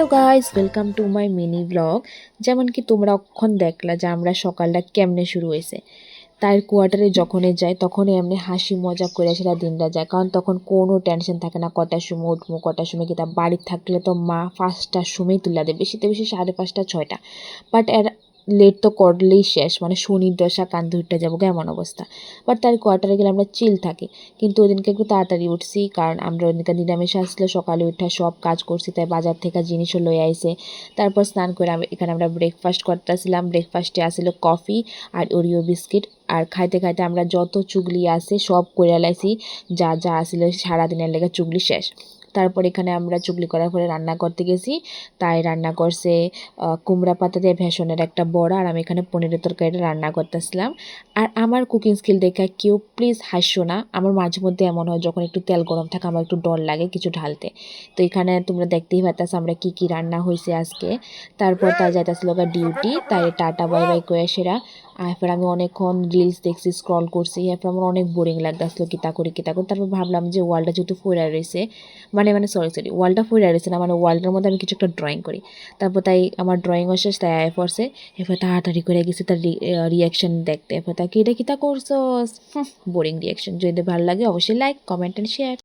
Hello guys, welcome to my mini blog. যেমন কি তোমরা অক্ষণ দেখলা যে আমরা সকালটা কেমনে শুরু হয়েছে। তার কোয়ার্টারে যখনই যাই তখনই এমনি হাসি মজা করে সেটা দিনটা যায়, কারণ তখন কোনো টেনশন থাকে না কটার সময় উঠবো কটার সময় কি। তা বাড়ি থাকলে তো মা 5টার সময় তুলে দেয়, বেশিতে বেশি 5:30 6টা। বাট এর লেট তো করলেই শেষ, মানে শনির দশা কান ধরতে যাবো এমন অবস্থা। বাট তার কোয়ার্টারে গেলে আমরা চিল থাকি। কিন্তু ওদিনকে একটু তাড়াতাড়ি উঠছি, কারণ আমরা ওদিনকে নিরামিষ আসলে সকালে উঠে সব কাজ করছি, তাই বাজার থেকে জিনিসও লয়ে আইছে। তারপর স্নান করে এখানে আমরা ব্রেকফাস্ট করতেছিলাম। ব্রেকফাস্টে আসছিল কফি আর ওরিও বিস্কিট। আর খাইতে খাইতে আমরা যত চুগলি আছে সব করে লাইছি, যা যা আসছিল সারাদিনের লেগে চুগলি শেষ। তারপর এখানে আমরা চুগলি করার পরে রান্না করতে গেছি। তাই রান্না করছে কুমড়া পাতা দিয়ে ভেষনের একটা বড়া, আর আমি এখানে পনিরের তরকারিটা রান্না করতেছিলাম। আর আমার কুকিং স্কিল দেখে কেউ প্লিজ হাসো না। আমার মাঝে মধ্যে এমন হয় যখন একটু তেল গরম থাকে আমার একটু ডর লাগে কিছু ঢালতে। তো এখানে তোমরা দেখতেই পাচ্ছ আমরা কি কি রান্না হয়েছে আজকে। তারপর তার যাইতেছিল ডিউটি, তাই টাটা বাই বাই করে সেরা। এরপর আমি অনেকক্ষণ রিলস দেখছি, স্ক্রল করছি। এরপর আমার অনেক বোরিং লাগতেছিল কিতা করি কিতা করি। তারপর ভাবলাম যে ওয়ালটা যেহেতু ফোরা রয়েছে, সরি ওয়ালটা ফোরা রয়েছে না, মানে ওয়ালটার মধ্যে আমি কিছু একটা ড্রয়িং করি। তারপর তাই আমার ড্রয়িংও শেষ, তাই আয় পড়ছে। এরপর তাড়াতাড়ি করে গেছি তার রিয়াকশন দেখতে। এরপর তাকে এটা কিতা করছো, বোরিং রিয়াকশন। যদি ভালো লাগে অবশ্যই লাইক কমেন্ট অ্যান্ড শেয়ার।